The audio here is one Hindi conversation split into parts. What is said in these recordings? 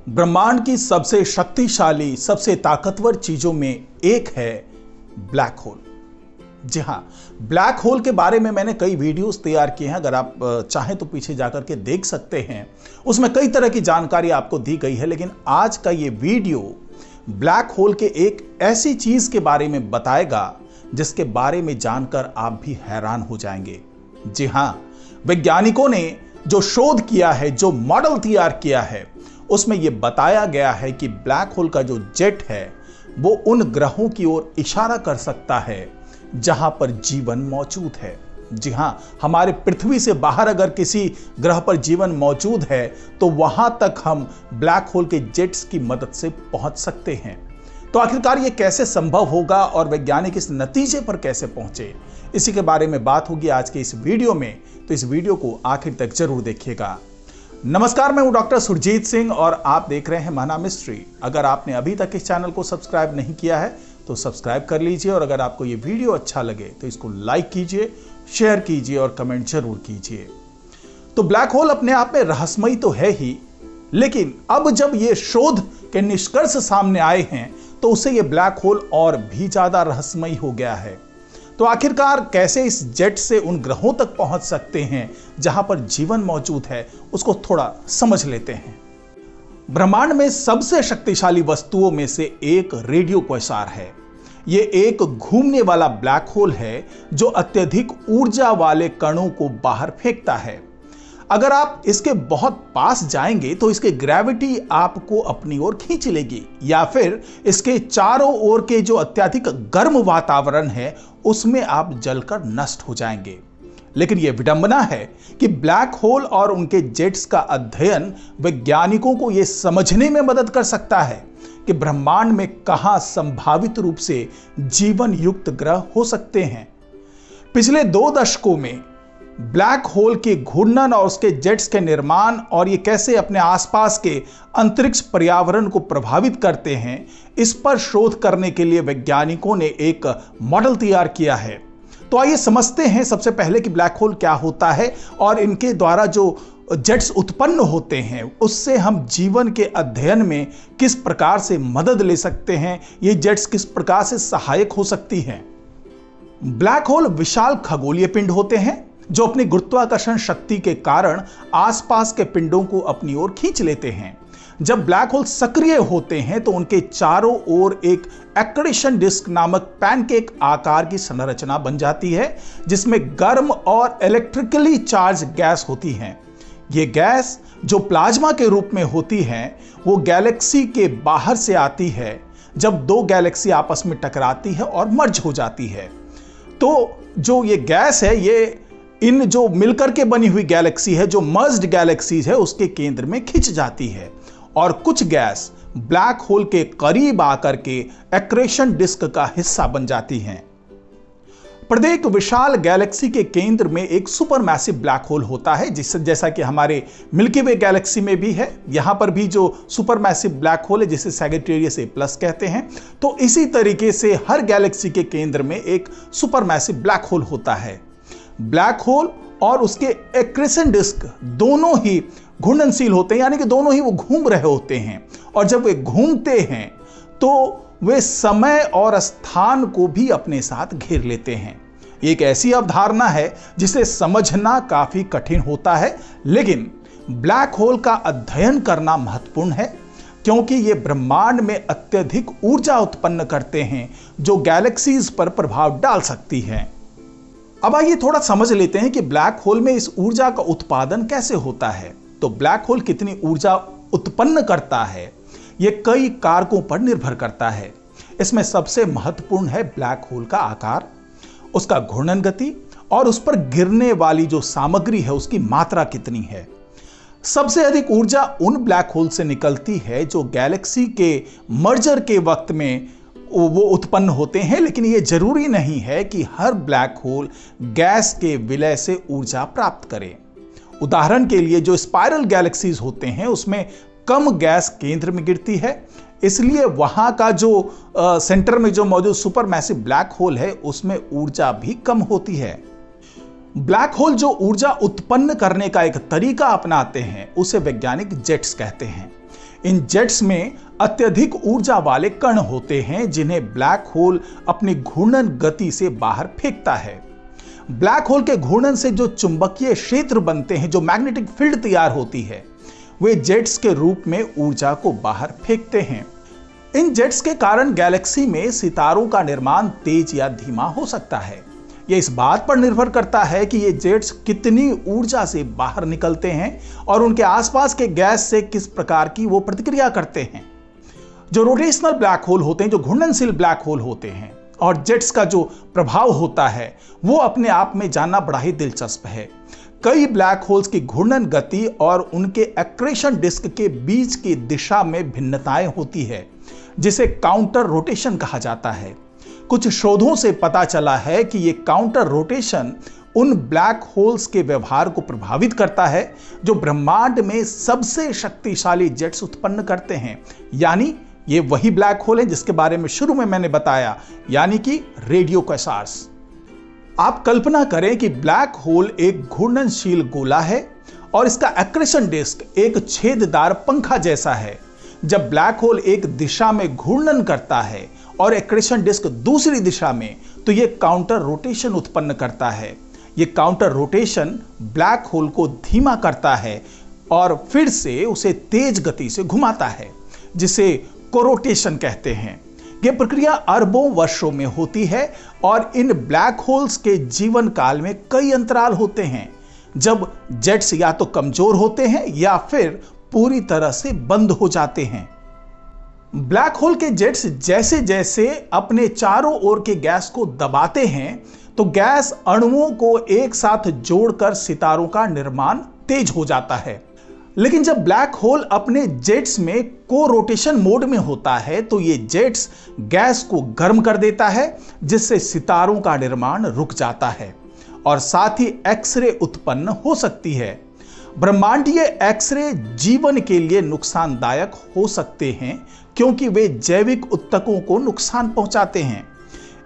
ब्रह्मांड की सबसे शक्तिशाली, सबसे ताकतवर चीजों में एक है ब्लैक होल। जी हां, ब्लैक होल के बारे में मैंने कई वीडियोस तैयार किए हैं, अगर आप चाहें तो पीछे जाकर के देख सकते हैं। उसमें कई तरह की जानकारी आपको दी गई है, लेकिन आज का ये वीडियो ब्लैक होल के एक ऐसी चीज के बारे में बताएगा जिसके बारे में जानकर आप भी हैरान हो जाएंगे। जी हां, वैज्ञानिकों ने जो शोध किया है, जो मॉडल तैयार किया है, उसमें यह बताया गया है कि ब्लैक होल का जो जेट है वो उन ग्रहों की ओर इशारा कर सकता है जहां पर जीवन मौजूद है। जी हां, हमारे पृथ्वी से बाहर अगर किसी ग्रह पर जीवन मौजूद है तो वहां तक हम ब्लैक होल के जेट्स की मदद से पहुंच सकते हैं। तो आखिरकार ये कैसे संभव होगा और वैज्ञानिक इस नतीजे पर कैसे पहुंचे, इसी के बारे में बात होगी आज के इस वीडियो में। तो इस वीडियो को आखिर तक जरूर देखिएगा। नमस्कार, मैं हूं डॉक्टर सुरजीत सिंह और आप देख रहे हैं महाना मिस्ट्री। अगर आपने अभी तक इस चैनल को सब्सक्राइब नहीं किया है तो सब्सक्राइब कर लीजिए, और अगर आपको ये वीडियो अच्छा लगे तो इसको लाइक कीजिए, शेयर कीजिए और कमेंट जरूर कीजिए। तो ब्लैक होल अपने आप में रहस्यमयी तो है ही, लेकिन अब जब ये शोध के निष्कर्ष सामने आए हैं तो उससे ये ब्लैक होल और भी ज्यादा रहस्यमयी हो गया है। तो आखिरकार कैसे इस जेट से उन ग्रहों तक पहुंच सकते हैं जहां पर जीवन मौजूद है, उसको थोड़ा समझ लेते हैं। ब्रह्मांड में सबसे शक्तिशाली वस्तुओं में से एक रेडियो क्वेसार है। यह एक घूमने वाला ब्लैक होल है जो अत्यधिक ऊर्जा वाले कणों को बाहर फेंकता है। अगर आप इसके बहुत पास जाएंगे तो इसकी ग्रेविटी आपको अपनी ओर खींच लेगी, या फिर इसके चारों ओर के जो अत्यधिक गर्म वातावरण है उसमें आप जलकर नष्ट हो जाएंगे। लेकिन यह विडंबना है कि ब्लैक होल और उनके जेट्स का अध्ययन वैज्ञानिकों को यह समझने में मदद कर सकता है कि ब्रह्मांड में कहां संभावित रूप से जीवन युक्त ग्रह हो सकते हैं। पिछले 2 दशकों में ब्लैक होल के घूर्णन और उसके जेट्स के निर्माण और ये कैसे अपने आसपास के अंतरिक्ष पर्यावरण को प्रभावित करते हैं, इस पर शोध करने के लिए वैज्ञानिकों ने एक मॉडल तैयार किया है। तो आइए समझते हैं सबसे पहले कि ब्लैक होल क्या होता है और इनके द्वारा जो जेट्स उत्पन्न होते हैं उससे हम जीवन के अध्ययन में किस प्रकार से मदद ले सकते हैं, ये जेट्स किस प्रकार से सहायक हो सकती हैं। ब्लैक होल विशाल खगोलीय पिंड होते हैं जो अपनी गुरुत्वाकर्षण शक्ति के कारण आसपास के पिंडों को अपनी ओर खींच लेते हैं। जब ब्लैक होल सक्रिय होते हैं तो उनके चारों ओर एक एक्रेशन डिस्क नामक पैनकेक आकार की संरचना बन जाती है, जिसमें गर्म और इलेक्ट्रिकली चार्ज गैस होती हैं। ये गैस जो प्लाज्मा के रूप में होती है वो गैलेक्सी के बाहर से आती है जब 2 गैलेक्सी आपस में टकराती है और मर्ज हो जाती है। तो जो ये गैस है ये इन जो मिलकर के बनी हुई गैलेक्सी है, जो मर्ज्ड गैलेक्सीज है, उसके केंद्र में खिंच जाती है और कुछ गैस ब्लैक होल के करीब आकर के एक्रेशन डिस्क का हिस्सा बन जाती हैं। प्रत्येक विशाल गैलेक्सी के केंद्र में एक सुपरमैसिव ब्लैक होल होता है, जिससे जैसा कि हमारे मिल्की वे गैलेक्सी में भी है, यहां पर भी जो सुपरमैसिव ब्लैक होल है जिसे सैजिटेरियस A+ कहते हैं। तो इसी तरीके से हर गैलेक्सी के केंद्र में एक सुपरमैसिव ब्लैक होल होता है। ब्लैक होल और उसके एक्रेशन डिस्क दोनों ही घूर्णनशील होते हैं, यानी कि दोनों ही वो घूम रहे होते हैं, और जब वे घूमते हैं तो वे समय और स्थान को भी अपने साथ घेर लेते हैं। एक ऐसी अवधारणा है जिसे समझना काफी कठिन होता है, लेकिन ब्लैक होल का अध्ययन करना महत्वपूर्ण है क्योंकि ये ब्रह्मांड में अत्यधिक ऊर्जा उत्पन्न करते हैं जो गैलेक्सीज पर प्रभाव डाल सकती है। अब आइए थोड़ा समझ लेते हैं कि ब्लैक होल में इस ऊर्जा का उत्पादन कैसे होता है। तो ब्लैक होल कितनी ऊर्जा उत्पन्न करता है यह कई कारकों पर निर्भर करता है। इसमें सबसे महत्वपूर्ण है ब्लैक होल का आकार, उसका घूर्णन गति और उस पर गिरने वाली जो सामग्री है उसकी मात्रा कितनी है। सबसे अधिक ऊर्जा उन ब्लैक होल से निकलती है जो गैलेक्सी के मर्जर के वक्त में वो उत्पन्न होते हैं, लेकिन यह जरूरी नहीं है कि हर ब्लैक होल गैस के विलय से ऊर्जा प्राप्त करे। उदाहरण के लिए जो स्पाइरल गैलेक्सीज होते हैं उसमें कम गैस केंद्र में गिरती है, इसलिए वहां का जो सेंटर में जो मौजूद सुपरमैसिव ब्लैक होल है उसमें ऊर्जा भी कम होती है। ब्लैक होल जो ऊर्जा उत्पन्न करने का एक तरीका अपनाते हैं उसे वैज्ञानिक जेट्स कहते हैं। इन जेट्स में अत्यधिक ऊर्जा वाले कण होते हैं जिन्हें ब्लैक होल अपनी घूर्णन गति से बाहर फेंकता है। ब्लैक होल के घूर्णन से जो चुंबकीय क्षेत्र बनते हैं, जो मैग्नेटिक फील्ड तैयार होती है, वे जेट्स के रूप में ऊर्जा को बाहर फेंकते हैं। इन जेट्स के कारण गैलेक्सी में सितारों का निर्माण तेज या धीमा हो सकता है। यह इस बात पर निर्भर करता है कि ये जेट्स कितनी ऊर्जा से बाहर निकलते हैं और उनके आसपास के गैस से किस प्रकार की वो प्रतिक्रिया करते हैं। जो रोटेशनल ब्लैक होल होते हैं, जो घूर्णनशील ब्लैक होल होते हैं, और जेट्स का जो प्रभाव होता है वो अपने आप में जानना बड़ा ही दिलचस्प है। कई ब्लैक होल्स की घूर्णन गति और उनके एक्रेशन डिस्क के बीच की दिशा में भिन्नताएं होती है, जिसे काउंटर रोटेशन कहा जाता है। कुछ शोधों से पता चला है कि यह काउंटर रोटेशन उन ब्लैक होल्स के व्यवहार को प्रभावित करता है जो ब्रह्मांड में सबसे शक्तिशाली जेट्स उत्पन्न करते हैं। यानी ये वही ब्लैक होल है जिसके बारे में शुरू में मैंने बताया, यानी कि रेडियो क्वेसार्स। आप कल्पना करें कि ब्लैक होल एक घूर्णनशील गोला है और इसका एक्रेशन डिस्क एक छेददार पंखा जैसा है। जब ब्लैक होल एक दिशा में घूर्णन करता है और एक्रेशन डिस्क दूसरी दिशा में, तो यह काउंटर रोटेशन उत्पन्न करता है। यह काउंटर रोटेशन ब्लैक होल को धीमा करता है और फिर से उसे तेज गति से घुमाता है, जिसे कोरोटेशन कहते हैं। यह प्रक्रिया अरबों वर्षों में होती है और इन ब्लैक होल्स के जीवन काल में कई अंतराल होते हैं, जब जेट्स या तो कमजोर होते हैं या फिर पूरी तरह से बंद हो जाते हैं। ब्लैक होल के जेट्स जैसे जैसे अपने चारों ओर के गैस को दबाते हैं, तो गैस अणुओं को एक साथ जोड़कर सितारों का निर्माण तेज हो जाता है। लेकिन जब ब्लैक होल अपने जेट्स में को-रोटेशन मोड में होता है, तो ये जेट्स गैस को गर्म कर देता है, जिससे सितारों का निर्माण रुक जाता है और साथ ही एक्सरे उत्पन्न हो सकती है। ब्रह्मांडीय एक्सरे जीवन के लिए नुकसानदायक हो सकते हैं क्योंकि वे जैविक ऊतकों को नुकसान पहुंचाते हैं।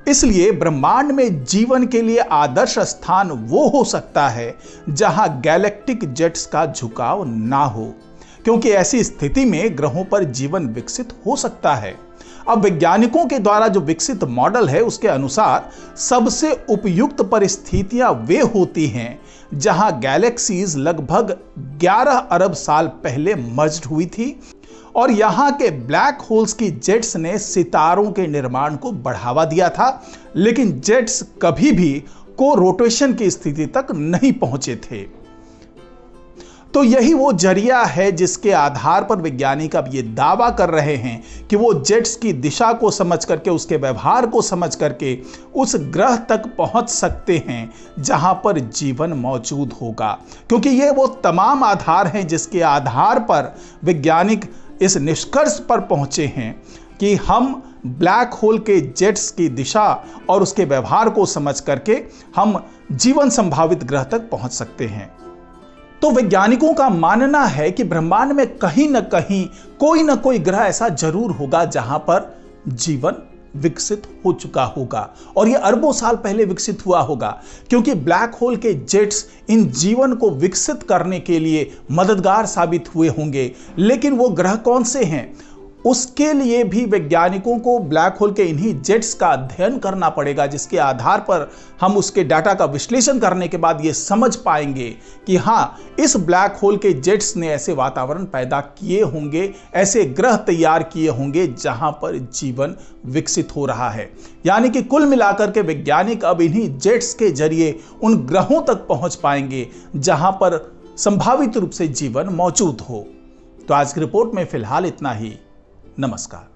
इसलिए ब्रह्मांड में जीवन के लिए आदर्श स्थान वो हो सकता है जहां गैलेक्टिक जेट्स का झुकाव ना हो, क्योंकि ऐसी स्थिति में ग्रहों पर जीवन विकसित हो सकता है। अब वैज्ञानिकों के द्वारा जो विकसित मॉडल है उसके अनुसार सबसे उपयुक्त परिस्थितियां वे होती हैं जहां गैलेक्सीज लगभग 11 अरब साल पहले मर्ज्ड हुई थी और यहां के ब्लैक होल्स की जेट्स ने सितारों के निर्माण को बढ़ावा दिया था, लेकिन जेट्स कभी भी को-रोटेशन की स्थिति तक नहीं पहुंचे थे। तो यही वो जरिया है जिसके आधार पर वैज्ञानिक अब ये दावा कर रहे हैं कि वो जेट्स की दिशा को समझ करके, उसके व्यवहार को समझ करके उस ग्रह तक पहुंच सकते हैं जहां पर जीवन मौजूद होगा, क्योंकि ये वो तमाम आधार हैं जिसके आधार पर वैज्ञानिक इस निष्कर्ष पर पहुंचे हैं कि हम ब्लैक होल के जेट्स की दिशा और उसके व्यवहार को समझ करके हम जीवन संभावित ग्रह तक पहुंच सकते हैं। तो वैज्ञानिकों का मानना है कि ब्रह्मांड में कहीं ना कहीं कोई ना कोई ग्रह ऐसा जरूर होगा जहां पर जीवन विकसित हो चुका होगा और यह अरबों साल पहले विकसित हुआ होगा, क्योंकि ब्लैक होल के जेट्स इन जीवन को विकसित करने के लिए मददगार साबित हुए होंगे। लेकिन वो ग्रह कौन से हैं, उसके लिए भी वैज्ञानिकों को ब्लैक होल के इन्हीं जेट्स का अध्ययन करना पड़ेगा, जिसके आधार पर हम उसके डाटा का विश्लेषण करने के बाद ये समझ पाएंगे कि हाँ, इस ब्लैक होल के जेट्स ने ऐसे वातावरण पैदा किए होंगे, ऐसे ग्रह तैयार किए होंगे जहां पर जीवन विकसित हो रहा है। यानी कि कुल मिलाकर के वैज्ञानिक अब इन्हीं जेट्स के जरिए उन ग्रहों तक पहुंच पाएंगे जहां पर संभावित रूप से जीवन मौजूद हो। तो आज की रिपोर्ट में फिलहाल इतना ही। नमस्कार।